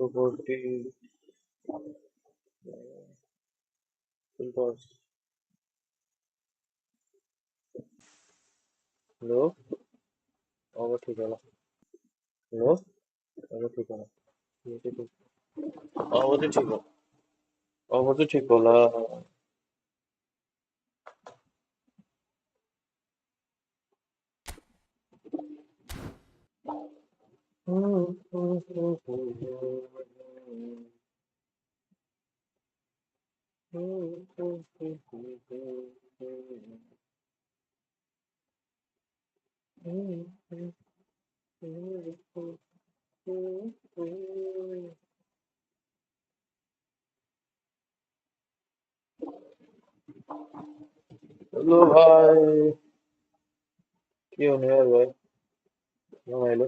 property filters. Hello? अब ठीक होला हेलो अब ठीक होला यो चाहिँ ठीक अब चाहिँ ठीक हो अब चाहिँ ठीक होला हेलो भाइ के हुने यार भाइ रमाइलो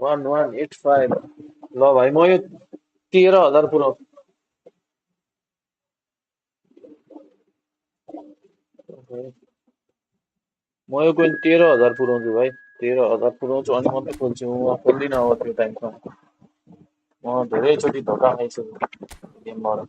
1185 ल भाइ म यो 13,000 पुऱ्याउँछु म यो कोइन 13,000 पुऱ्याउँछु भाइ 13,000 पुऱ्याउँछु अनि मात्रै खोल्छु म खोल्दिनँ अब त्यो टाइमसम्म म धेरैचोटि धोका खाइसकेँ गेमबाट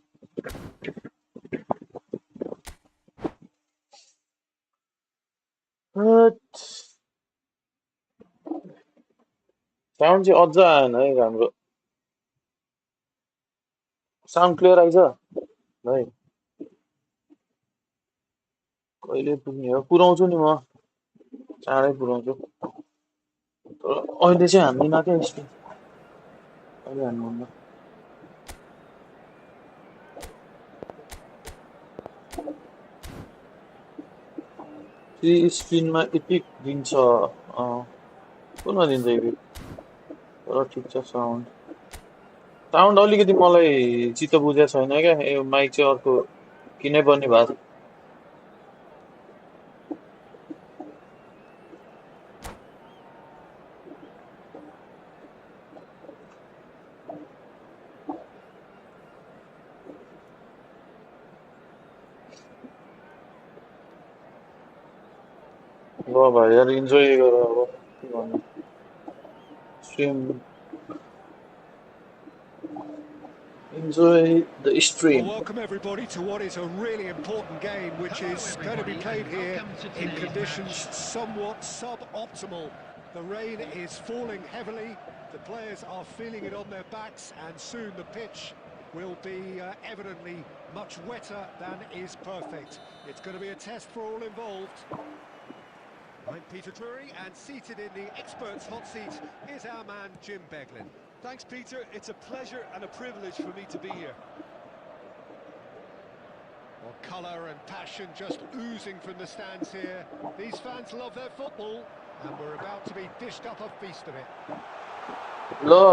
साउन्ड चाहिँ अझ आएन है हाम्रो साउन्ड क्लियर आइछ भाइ कहिले पुग्ने हो पुऱ्याउँछु नि म चाँडै पुऱ्याउँछु तर अहिले चाहिँ हान्दिनँ क्या स्पिन अहिले हान्नुहुन्न ती स्पिनमा इपिक दिन्छ कुन दिन्छ इपिक तर ठिक छ साउन्ड साउन्ड अलिकति मलाई चित्त बुझेको छैन क्या यो माइक चाहिँ अर्को किनै पर्ने भएको छ ल भाइ यार इन्जोय गर अब के भन्नु stream enjoy the Well, stream. welcome everybody to what is a really important game, which is going to be played here in conditions somewhat suboptimal. The rain is falling heavily, the players are feeling it on their backs, and soon the pitch will be evidently much wetter than is perfect. It's going to be a test for all involved. I'm Peter Drury, and seated in the experts' hot seat is our man Jim Beglin. Thanks, Peter. It's a pleasure and a privilege for me to be here. Well, colour and passion just oozing from the stands here. These fans love their football, and we're about to be dished up a feast of it. Lo,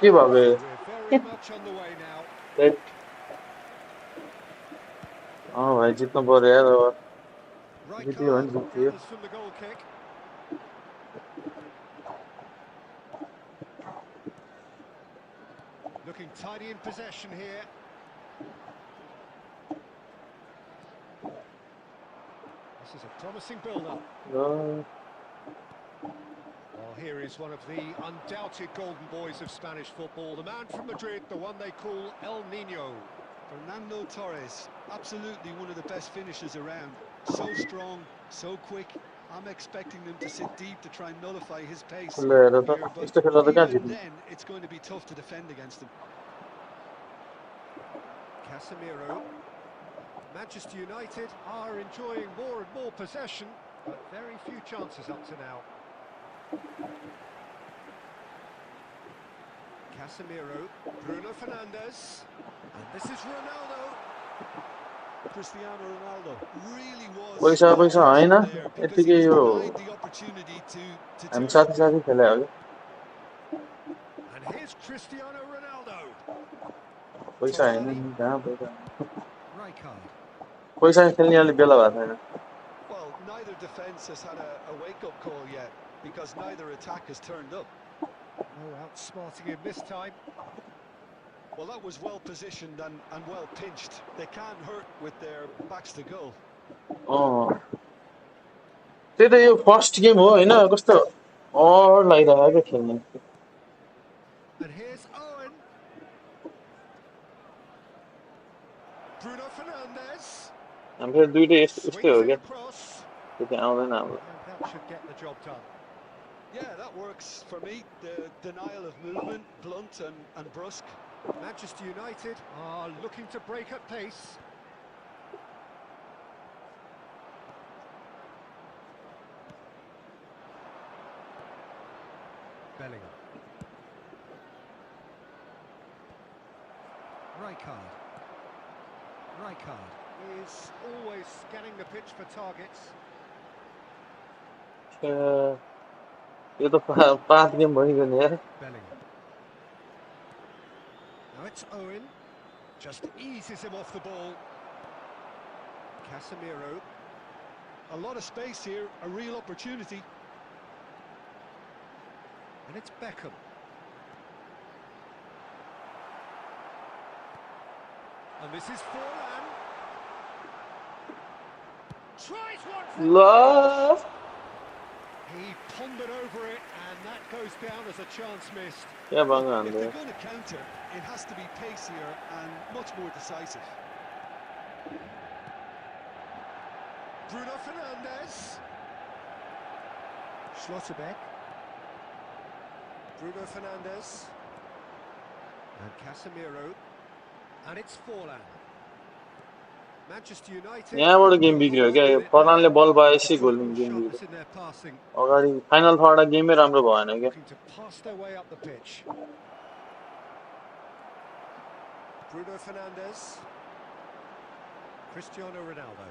के भयो बे? We're very much on the way now. भाइ जित्नु पर्यो यार अब Right जित्यो भने card जित्यो comes from the goal kick. Looking tidy in possession here. This is a promising build-up. Well, here is one of the undoubted golden boys of Spanish football, the man from Madrid, the one they call El Nino. Fernando Torres, absolutely one of the best finishers around. So strong, so quick. I'm expecting them to sit deep to try and nullify his pace here, but even then, it's going to be tough to defend against him. Casemiro. Manchester United are enjoying more and more possession, but very few chances up to now. Casemiro, Bruno Fernandes, and this is Ronaldo. Cristiano Ronaldo really was पैसा हैन यतिकै यो the opportunity to हामी साथी खेले हो And here's Cristiano Ronaldo. पैसा हैन नि कहाँ पैसा Right card. पैसा खेल्नेले बेला भएको छैन Well, neither defence has had a wake-up call yet, because neither attack has turned up. Oh, outsmarting him this time. Well, that was well positioned and well pinched. They can't hurt with their backs to goal. त्यही त यो first game हो हैन कस्तो लागिरहेको खेल्ने And here's Owen. Bruno Fernandes. हाम्रो दुईटै यस्तै Swings हो it क्या across. त्यति आउँदैन हाम्रो And that should get the job done. Yeah, that works for me. The denial of movement, blunt and brusque. Manchester United are looking to break at pace. Bellingham. Rijkaard is always scanning the pitch for targets. यो त 5 game भइगयो नि यार Bellingham. Now it's Owen. Just eases him off the ball. Casemiro. A lot of space here, a real opportunity. And it's Beckham. And this is Forlan. Tries one from ल He pondered over it, and that goes down as a chance missed. क्या If भागा they're हान्दै going to counter, it has to be pacier and much more decisive. Bruno Fernandes. Schlotterbeck. Bruno Fernandes. And Casemiro. And it's Forlan. Manchester United. यहाँबाट game बिग्रियो क्या यो फर्नानले बल पाएपछि गोल game Sharpness बिग्रियो in their passing. अगाडि final थर्डा गेमै राम्रो भएन क्या Looking to pass their way up the pitch. Bruno Fernandes. Cristiano Ronaldo.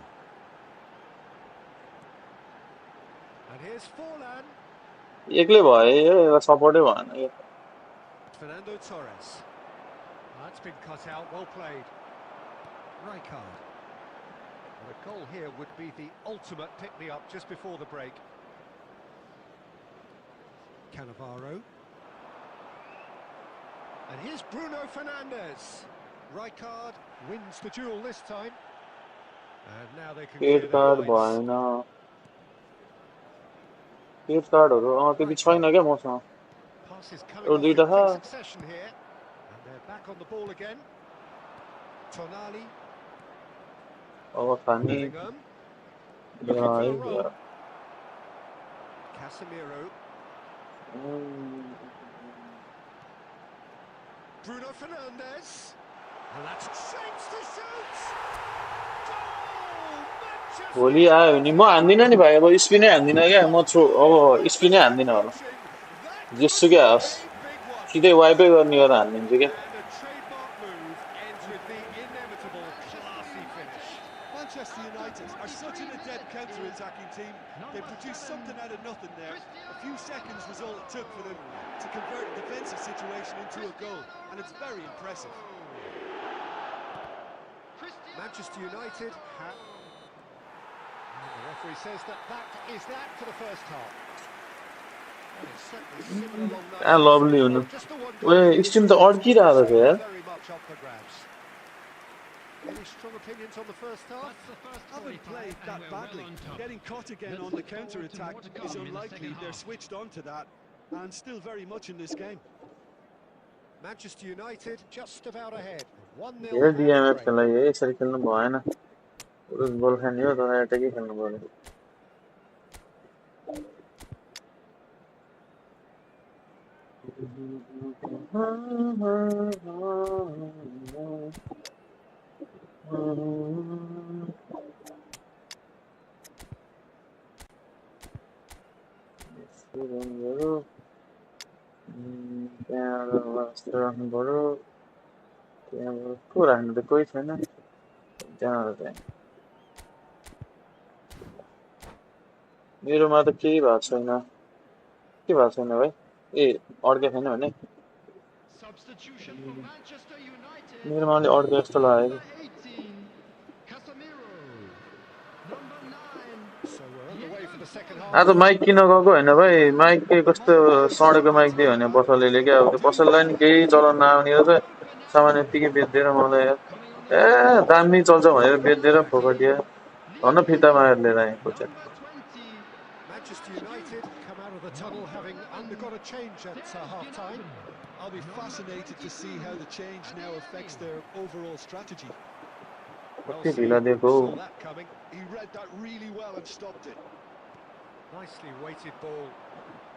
And here's Forlan. एक्लै भयो यो सपोर्टै भएन क्या Fernando Torres. That's been cut out, well played. Rijkaard. And a goal here would be the ultimate pick-me-up just before the break. Cannavaro. And here's Bruno Fernandes. Rijkaard wins the duel this time. And now they can clear red the card lines. भएन red कार्डहरु त्यति छैन क्या मसँग Passes Or coming off do in the quick half. succession here. And they're back on the ball again. Tonali. अब खानी Bellingham. Looking for the भयो run. Casemiro. Bruno Fernandes. And that's shapes to shoot. Goal! Manchester भोलि आयो भने म हान्दिनँ नि भाइ अब स्पिनै हान्दिनँ क्या म अब स्पिनै हान्दिनँ होला That जेसुकै होस् a big one. सिधै वाइपै गर्ने गरेर हानिदिन्छु क्या And a trademark move ends with the inevitable classy finish. Manchester United are such an adept counter-attacking team. They produced something out of nothing there. A few seconds was all it took for them to convert a defensive situation into a goal, and it's very impressive. Manchester United have... The referee says that is that for the first half. Well, it's certainly similar along those कहाँ lovely हुनु lines. Just the one ओए goal. Stream त अड्किरहेको छ यार Very much up for grabs. Any strong opinions on the first half? Haven't played that badly. Getting caught again on the counter-attack is unlikely. They're switched on to that, and still very much in this game. Manchester United just about ahead. 1-0 hair at the डिएमएफ break. खेल्न यसरी खेल्नु भएन गोल खाने हो तर एटकै खेल्नु पर्यो त्यहाँबाट राख्नु पर्यो त्यहाँबाट को राख्नु त कोही छैन त्यहाँबाट चाहिँ मेरोमा त केही भएको छैन के भएको छैन भाइ ए अड्के छैन भने Substitution for Manchester United. मेरोमा अलि अड्के जस्तो लाग्यो Number 18, Casemiro. Number 9. So we're underway for the second half. आज माइक किन गएको होइन भाइ माइक के कस्तो सडेको माइक दियो भने पसलले क्या अब त्यो पसललाई नि केही चलाउन नआउने रहेछ सामान यत्तिकै बेचिदिएर मलाई ए दामी चल्छ भनेर बेचिदिएर फोकटिया भन्न फिर्ता मागेर लिएर आएँ कोचा Number 20. Manchester United come out of the tunnel having undergone a change at half-time. I'll be fascinated to see how the change now affects their overall strategy. कति ढिला दिएको Saw that coming. He read that really well and stopped it. Nicely weighted ball.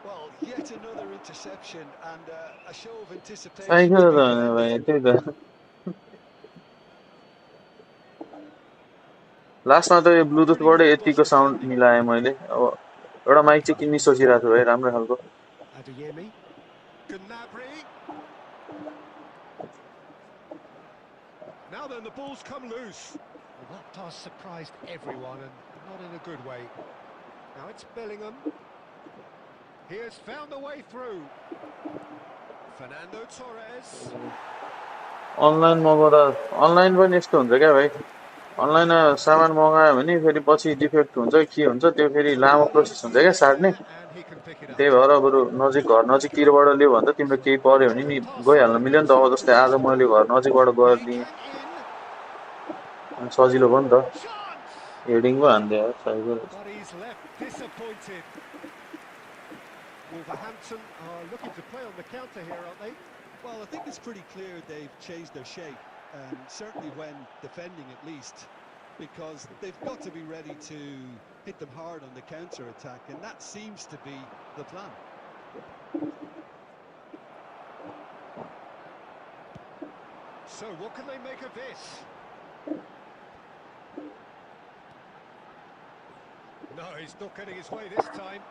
Well, yet another interception and a show of anticipation. Cycle त होइन भाइ त्यही त लास्टमा त यो ब्लुटुथबाट यतिको साउन्ड मिलाएँ मैले अब एउटा माइक चाहिँ किन्ने सोचिरहेको छु भाइ राम्रो खालको Adeyemi. Gnabry. Now then, the ball's come loose. Well, that pass surprised everyone and not in a good way. Now it's Bellingham. He has found the way through. Fernando Torres. Online मगाउँदा online पनि यस्तो हुन्छ क्या भाइ online सामान मगायो भने फेरि पछि डिफेक्ट हुन्छ के हुन्छ त्यो फेरि लामो प्रोसेस हुन्छ क्या साट्ने त्यही भएर बरु नजिक घर नजिकतिरबाट ल्यायो भने त तिम्रो केही पर्यो भने नि गइहाल्न मिल्यो नि त अब जस्तै आज मैले घर नजिकबाट गरिदिएँ सजिलो भयो नि त हेडिङ पो हान्दियो cycle But he's left disappointed. Wolverhampton are looking to play on the counter here, aren't they? Well, I think it's pretty clear they've changed their shape, certainly when defending at least, because they've got to be ready to hit them hard on the counter-attack, and that seems to be the plan. So what can they make of this? No, he's not getting his way this time.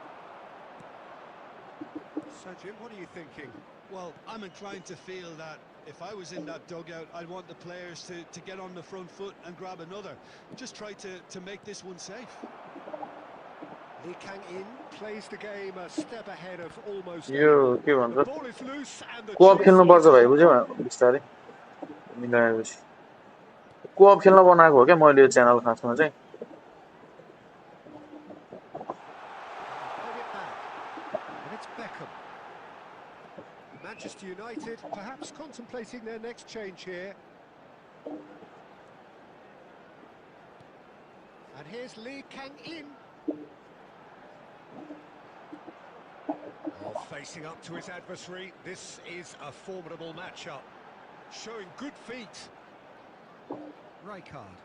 So, Jim, what are you thinking? Well, I'm inclined to feel that if I was in that dugout, I'd want the players to get on the front foot and grab another. Just try to make this one safe. Kane plays the game a step ahead of almost. यो के The भन्छ ball is loose and the कोअप chase खेल्नुपर्छ is भाइ on. बुझ्यौ बिस्तारै मिलाएपछि कोअप खेल्न बनाएको हो क्या मैले यो च्यानल खासमा चाहिँ Played it back. And it's Beckham. Manchester United perhaps contemplating their next change here. And here's Kane. Oh, facing up to his adversary, this is a formidable matchup. Showing good feet. Rijkaard.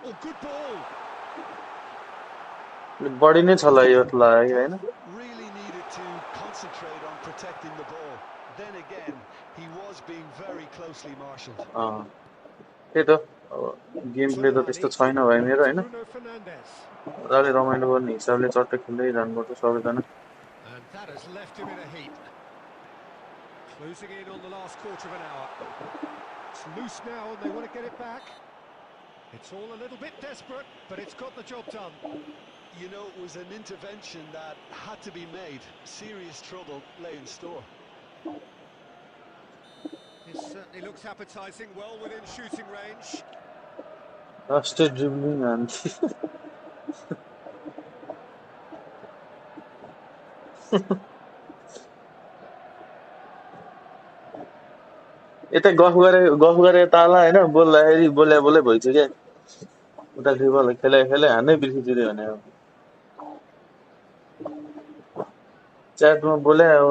Oh, good ball. बढी नै छ यो लाग्यो हैन Really needed to concentrate on protecting the ball. Then again, he was being very closely marshalled. त्यही त अब game play त त्यस्तो छैन भाइ मेरो हैन Bruno Fernandes. मजाले रमाइलो गर्ने हिसाबले चट्टै खेल्दै जानुपर्छ सबैजना And that has left him in a heap. Closing in on the last quarter of an hour. It's loose now and they want to get it back. It's all a little bit desperate, but it's got the job done. You know, it was an intervention that had to be made. Serious trouble lay in store. This certainly looks appetising, well within shooting range. Last dribbling हान्छ यतै गफ गरे ताला हैन बोल्दाखेरि बोले भइछ क्या उता dribble खेले हान्नै बिर्सिदियो भने अब च्याटमा बोले अब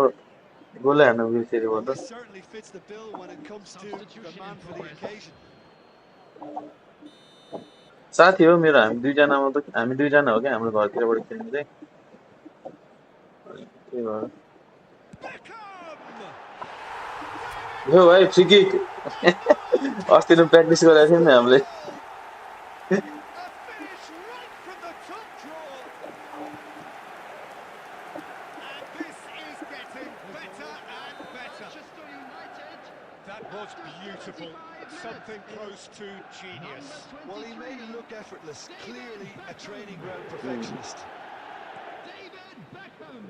गोले हान्न बिर्सिदियो Well, भन्दा this certainly fits the bill when it comes to the man for the occasion. साथी हो मेरो हामी दुईजना हो क्या हाम्रो घरतिरबाट खेल्ने चाहिँ त्यही भएर Beckham! यो भाइ फ्री किक अस्ति नै प्र्याक्टिस गरेको थियौँ नि हामीले A finish right from the top draw. And this is getting better and better. Manchester United. That was beautiful. Something close to genius. Well, he made it look effortless. Clearly a training ground perfectionist. David Beckham.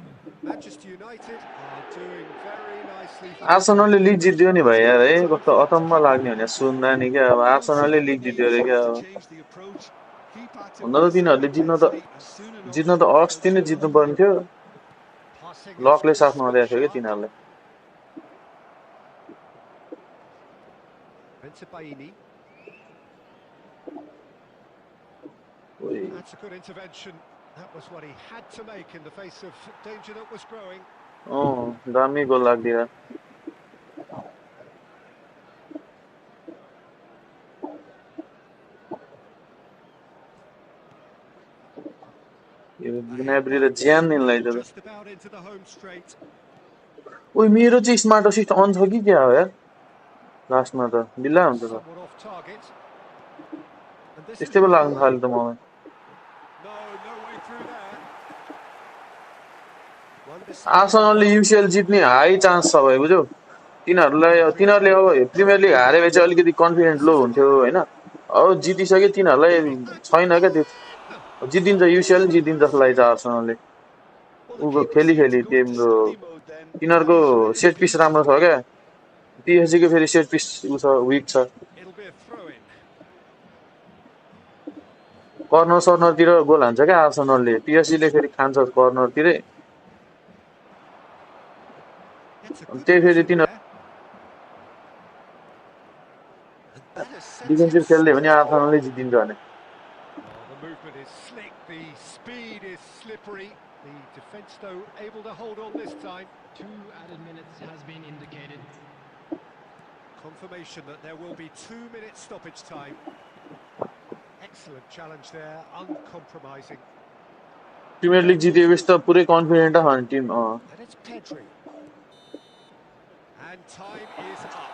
Manchester United are doing very nicely. आर्सेनलले लिग जित्यो नि भाइ यार है कस्तो अचम्म लाग्ने भने सुन्दा नि क्या अब आर्सेनलले लिग जित्यो रे क्या अब हुन त तिनीहरूले जित्न त अस्ति नै जित्नु पर्ने थियो Passing लकले has साथ been नदिएको थियो क्या sharp. तिनीहरूलाई Oi. That's a good intervention. That was what he had to make in the face of danger that was growing. दामी गोल लाग्दियो यो Ahead ग्नाब्री by र ज्यान one, दिन and लाग्यो just about into the home straight. ओइ मेरो चाहिँ smart assist अन छ कि क्या हो यार लास्टमा त बिल्ला हुन्छ त Somewhat off target. And this is त्यस्तै पो where... लाग्नु थाल्यो त मलाई No, no way through there. One decided to आर्सेनलले hold युसिएल on. जित्ने हाई चान्स छ भाइ बुझ्यौ तिनीहरूले अब प्रिमियर लिग हारे चाहिँ अलिकति confident This low is a हुन्थ्यो goal. हैन अब जितिसक्यो तिनीहरूलाई छैन क्या त्यो जितिन्छ युसिएल जितिन्छ जस्तो लाग्छ आर्सेनलले Well, the उको keeper खेली seemed to खेली go into तिम्रो study mode then, and तिनीहरूको he shouldn't set have piece been राम्रो छ disallowed. क्या पिएसजी को फेरि सेट पिस उ छ विक छ It'll be a throw-in. Corner सर्नरतिर गोल हान्छ क्या आर्सेनलले पिएसजीले फेरि खान्छ कर्नरतिरै Gets a अनि good त्यही फेरि crossing तिनीहरू there. And that has sent him defensive खेल्दै भने spinning. आर्सेनलले जितिन्छ भने Oh, the movement is slick, the speed is slippery. The defence, though, able to hold on this time. 2 added minutes has been indicated. Confirmation that there will be 2 minutes stoppage time. Excellent challenge there, uncompromising. Premier League जितेपछि त पुरै confident छ नि team And it's Pedri. And time is up.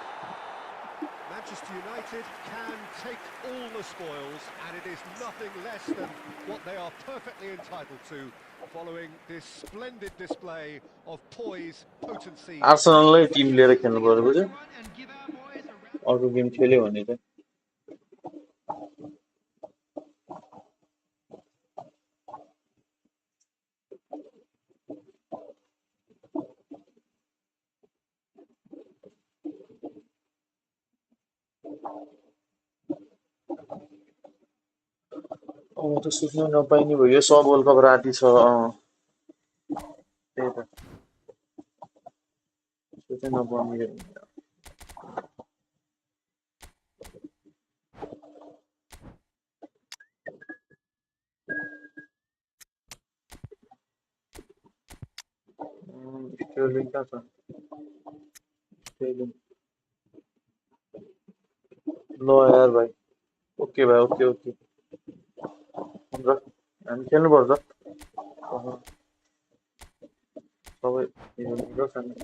Manchester United can take all the spoils, and it is nothing less than what they are perfectly entitled to, following this splendid display of poise, potency, आर्सेनललाई and team लिएर finish. खेल्नु Together, पर्यो बुझ्यो everyone, and give our boys a round. अर्को game खेल्यो भने चाहिँ अब त सुत्नु नपाइने भयो सब वर्ल्ड कप राति छ त्यही त सुत्नै नपाउने स्टर्लिङ कहाँ छ स्टर्लिङ ल यार भाइ ओके भाइ ओके ओके हुन्छ हामी खेल्नुपर्छ सबै हेर्नु छ नि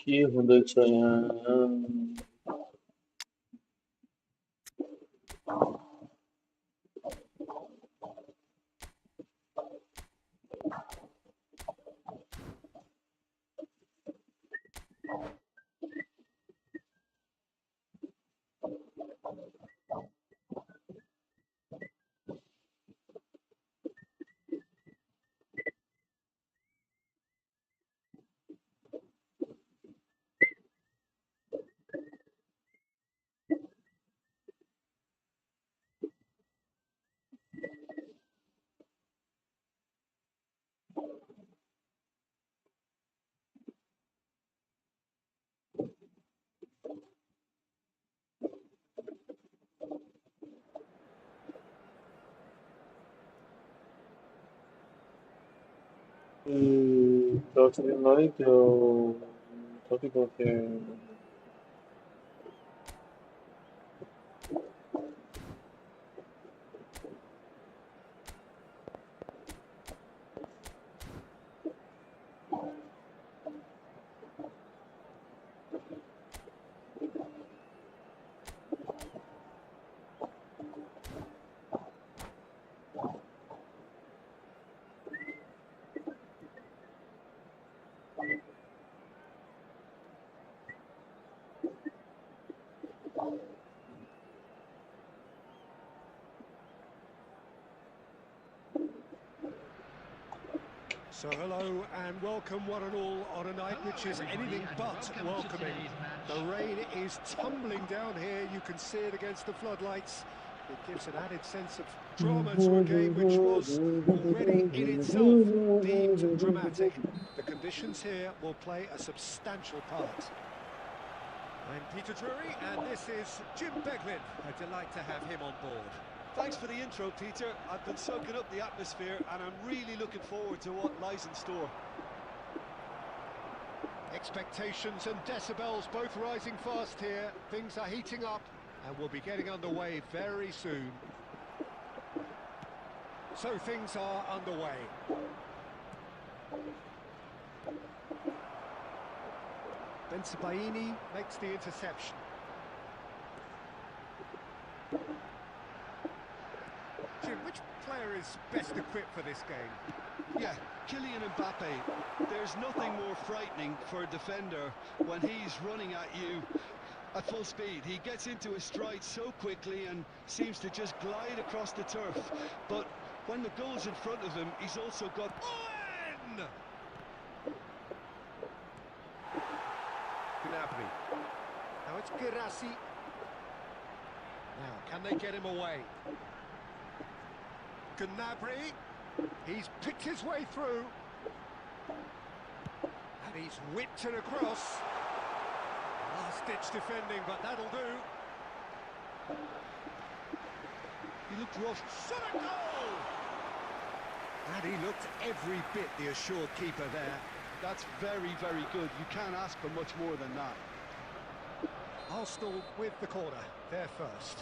के हुँदैछ यहाँ दार्जिलिङलाई त्यो कतिको थियो So hello and welcome one and all on a night which is anything but welcoming. The rain is tumbling down here, you can see it against the floodlights. It gives an added sense of drama to a game which was already in itself deemed dramatic. The conditions here will play a substantial part. I'm Peter Drury and this is Jim Beglin. A delight to have him on board. Thanks for the intro, Peter. I've been soaking up the atmosphere and I'm really looking forward to what lies in store. Expectations and decibels both rising fast here. Things are heating up and we'll be getting underway very soon. So things are underway. Bensebaini makes the interception. Jim, which player is best equipped for this game? Yeah, Kylian Mbappe. There's nothing more frightening for a defender when he's running at you at full speed. He gets into his stride so quickly and seems to just glide across the turf. But when the goal's in front of him, he's also got... Owen! Gnabry. Now it's Girassi. Now, can they get him away? Gnabry. He's picked his way through. And he's whipped it across. Last-ditch defending, but that'll do. He looked rough. Shot a goal! And he looked every bit the assured keeper there. That's very, very good. You can't ask for much more than that. Arsenal with the corner, they're first.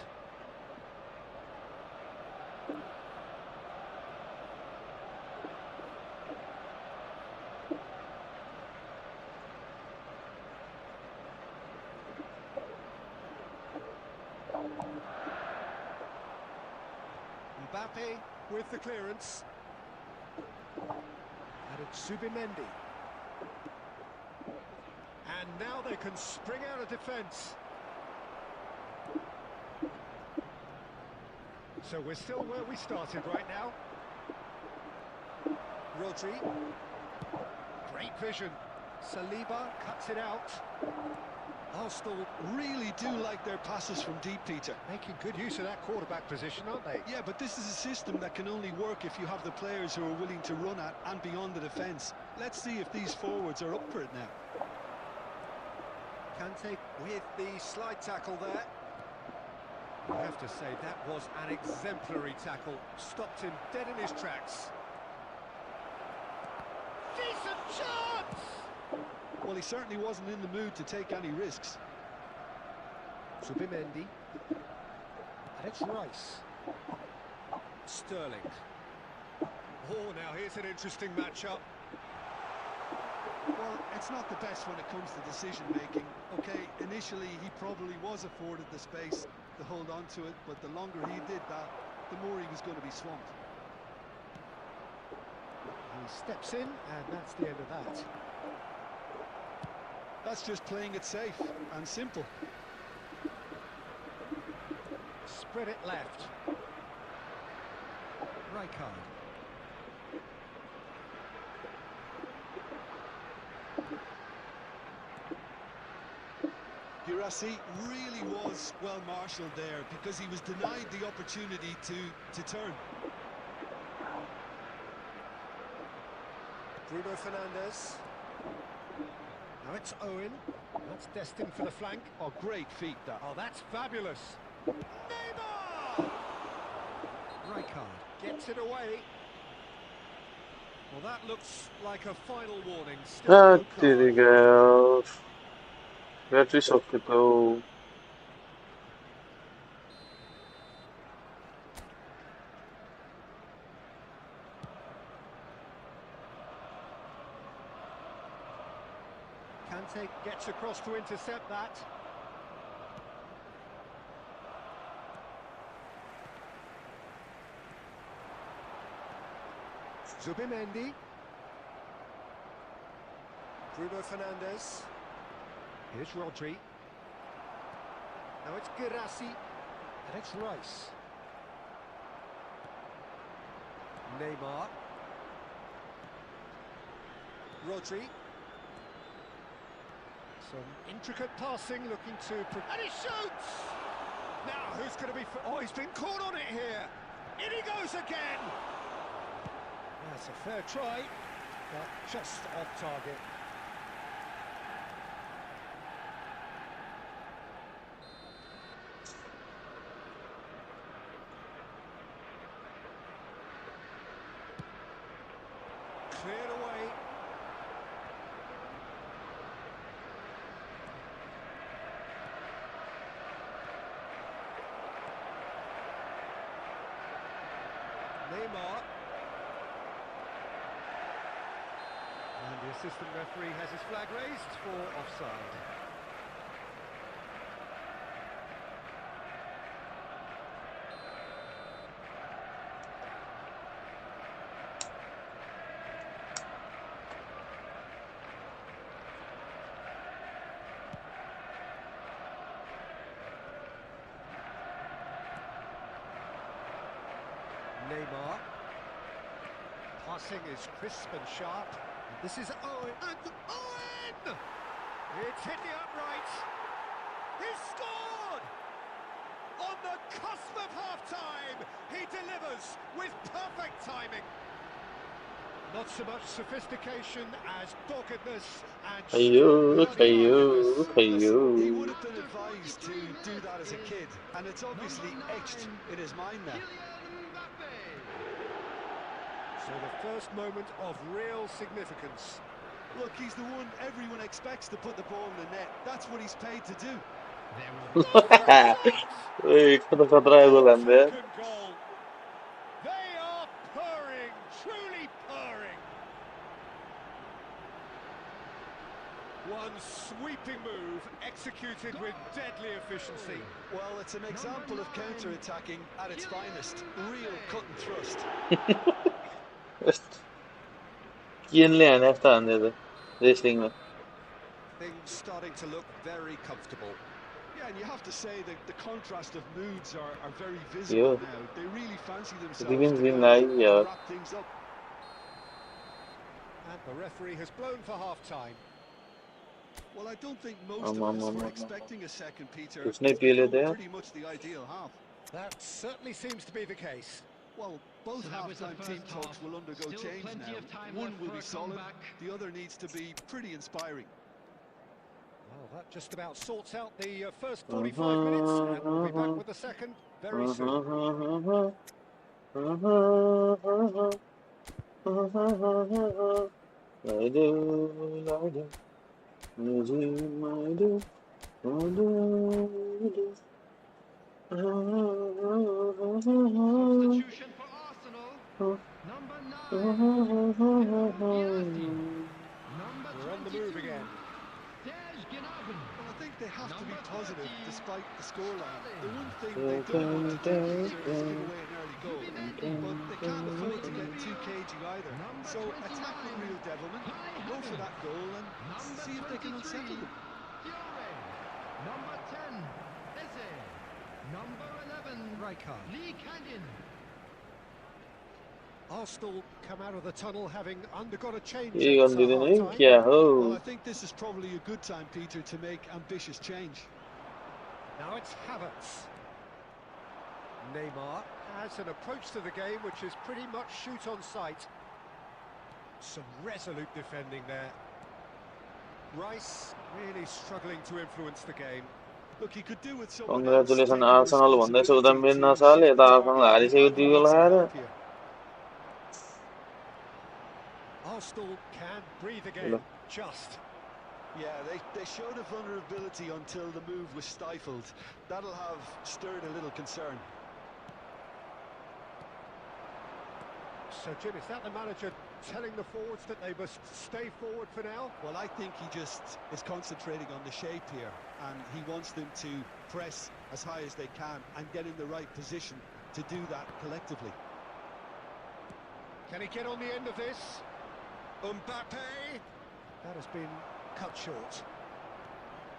Mbappe with the clearance. And it's Subimendi. And now they can spring out of defence. So we're still where we started right now. Rodri. Great vision. Saliba cuts it out. Arsenal Really do like their passes from deep, Peter. making good use of that quarterback position, aren't they? Yeah, but this is a system that can only work if you have the players who are willing to run at and beyond the defence. Let's see if these forwards are up for it now. Kane with the slide tackle there. I have to say, that was an exemplary tackle. Stopped him dead in his tracks. Decent chance! Well, he certainly wasn't in the mood to take any risks. Subimendi. And it's Rice. Sterling. Oh, now here's an interesting matchup. Well, it's not the best when it comes to decision making. Okay, initially he probably was afforded the space to hold on to it, but the longer he did that, the more he was going to be swamped. He steps in, and that's the end of that. That's just playing it safe and simple. Spread it left. Rijkaard. Guirassy really was well marshalled there because he was denied the opportunity to turn. Bruno Fernandes. Now it's Owen. That's destined for the flank. Oh, great feat that. Oh, that's fabulous. Neymar! Rijkaard gets it away. Well, that looks like a final warning. Still no Hadi card. gel. Battery socket though. Kante gets across to intercept that. Zubimendi. Bruno Fernandes. Here's Rodri. Now it's Guirassy. And it's Rice. Neymar. Rodri. Some intricate passing, looking to... And he shoots! Now, who's going to be... Oh, he's been caught on it here! In he goes again! That's a fair try, but just off target. Cleared away. Neymar. And the assistant referee has his flag raised for offside. Neymar. Passing is crisp and sharp. This is Owen, and Owen! It's hit the upright. He's scored! On the cusp of half-time, he delivers with perfect timing. Not so much sophistication as doggedness and Kayu, bloody kayu, Listen, he kayu. would have been advised to do that as a kid, and it's obviously etched in his mind now. Mbappe. So the first moment of real significance. Look, he's the one everyone expects to put the ball in the net. That's what he's paid to do. There will be Uy, kata kontra gol anda. Second goal. They are purring, truly purring. One sweeping move executed with deadly efficiency. Well, it's an example of counter-attacking at its finest. Real cut and thrust. Yenleyen efsaneydi. Wrestling'le. Things starting to look very comfortable. Yeah, and you have to say that the contrast of moods are very visible Yeah. now. They really fancy themselves Bugün to Zinla'yı go ya. and wrap things up. And the referee has blown for half-time. Well, I don't think most Aman, of us aman, were aman. expecting a second, Peter. Üstüne It's become PL'de ya. pretty much the ideal half. That certainly seems to be the case. Well, both So that was the half-time team first talks half. will undergo Still change plenty now. of time One left will for be a solid, comeback. the other needs to be pretty inspiring. Well, that just about sorts out the first 45 minutes, and we'll be back with the second very soon. I do, I do, I do, Substitution for Arsenal. Number 9. Number We're on have to be positive despite the scoreline. The one thing they don't want to do, Peter, is give away an early goal. But they can't afford to get too cagey either. So attack with real devilment, go for that goal and see if they can unsettle them. Number 10, Eze. Number 11, Rijkaard. Kane. Arsenal come out of the tunnel having undergone a change ये at गंदी दिन है half-time. क्या Well, I हो think this is probably a good time, Peter, to make ambitious change. Now it's Havertz. Neymar has an approach to the game which is pretty much shoot on sight. Some resolute defending there. Rice really struggling to influence the game. Look, he could do with someone else Congratulations taking Arsenal भन्दै छु उता responsibility main to नसाले shift यता the Arsenal target. हारिसक्यो They 2 goal need some हारेर help here. Arsenal can breathe again, just. Yeah, they showed a vulnerability until the move was stifled. That'll have stirred a little concern. So, Jim, is that the manager telling the forwards that they must stay forward for now? Well, I think he just is concentrating on the shape here, and he wants them to press as high as they can and get in the right position to do that collectively. Can he get on the end of this? Mbappe! That has been cut short.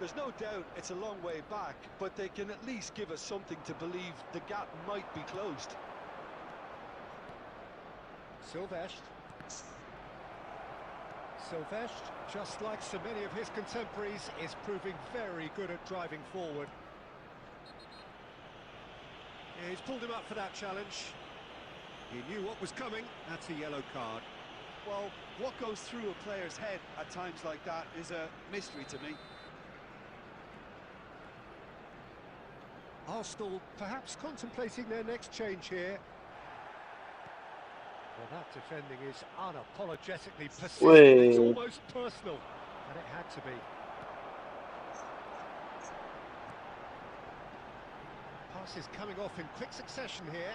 There's no doubt it's a long way back, but they can at least give us something to believe the gap might be closed. Silvestre, just like so many of his contemporaries, is proving very good at driving forward. He's pulled him up for that challenge. He knew what was coming. That's a yellow card. Well, what goes through a player's head at times like that is a mystery to me. Arsenal perhaps contemplating their next change here. Well, that defending is unapologetically persistent. It's almost personal, and it had to be. Passes coming off in quick succession here.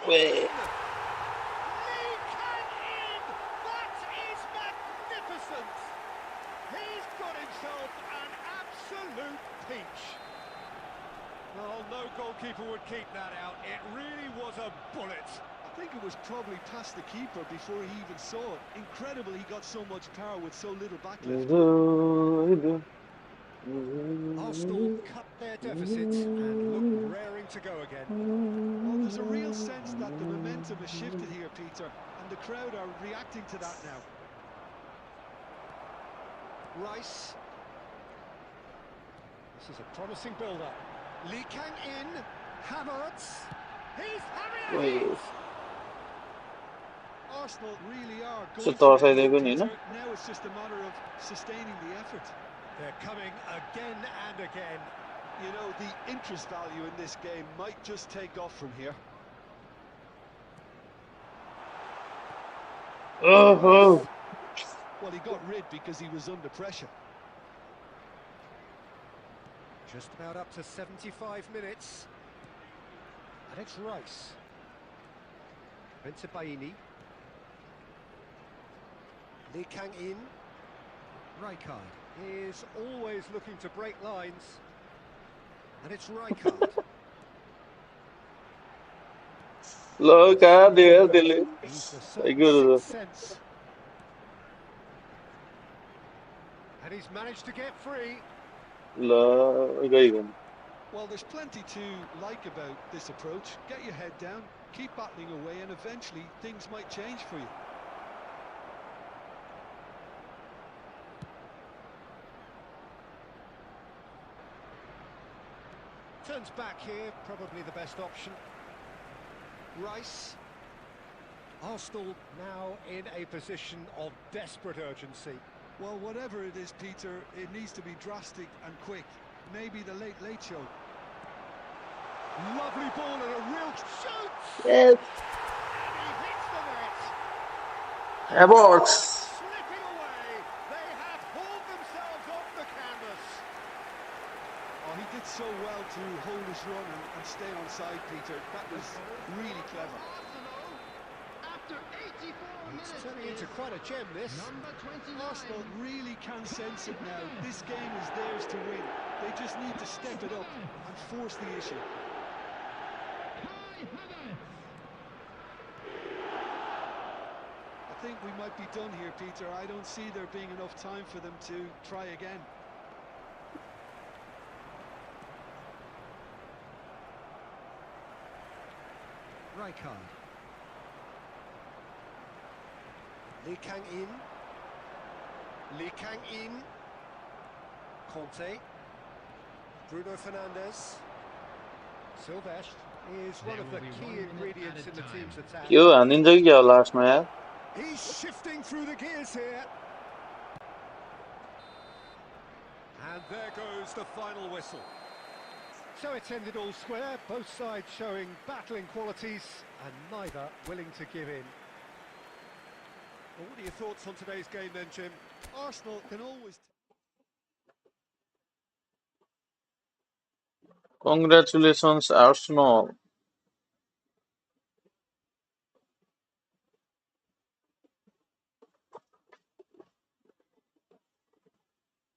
Wait. That is magnificent! He's got himself an absolute peach. Well, no goalkeeper would keep that out. It really was a bullet. I think it was probably past the keeper before he even saw it. Incredible he got so much power with so little backlift. Arsenal cut their deficit and look raring to go again. Well, there's a real sense that the momentum has shifted here, Peter, and the crowd are reacting to that now. Rice. This is a promising build-up. Kane in. Havertz. He's having it! Arsenal really are So going toss for I it, देखो नहीं Peter. ना Now it's just a matter of sustaining the effort. They're coming again and again. You know, the interest value in this game might just take off from here. Oh Well, he got rid because he was under pressure. Just about up to 75 minutes. And it's Rice. Baini. Kane in. Rijkaard is always looking to break lines. And it's Rijkaard. Look at there दिल He's a Very certain good. sixth sense. And he's managed to get free. ला गई gun Well, there's plenty to like about this approach. Get your head down, keep battling away, and eventually things might change for you. Turns back here, probably the best option. Rice. Arsenal now in a position of desperate urgency. Well, whatever it is, Peter, it needs to be drastic and quick. Maybe the late show. Lovely ball and a real shoot! Yes. And he hits the net. Awards. Slipping away. They have hauled themselves off the canvas. Oh, he did so well to hold his run and stay on side, Peter. That was really clever. Arsenal, after 84 minutes. It's turning into quite a gem, this. Number 29. Arsenal really can sense it now. This game is theirs to win. They just need to step it up and force the issue. Kai Havertz. I think we might be done here, Peter. I don't see there being enough time for them to try again. Rijkaard. Lee Kang-in. Lee Kang-in. Conte. Bruno Fernandes. Silvestre is one of the key ingredients in the team's attack. क्यों हानिन्छ कि क्या लास्टमा यार He's shifting through the gears here. And there goes the final whistle. So it's ended all square, both sides showing battling qualities and neither willing to give in. Well, what are your thoughts on today's game then, Jim? Arsenal can always... Congratulations Arsenal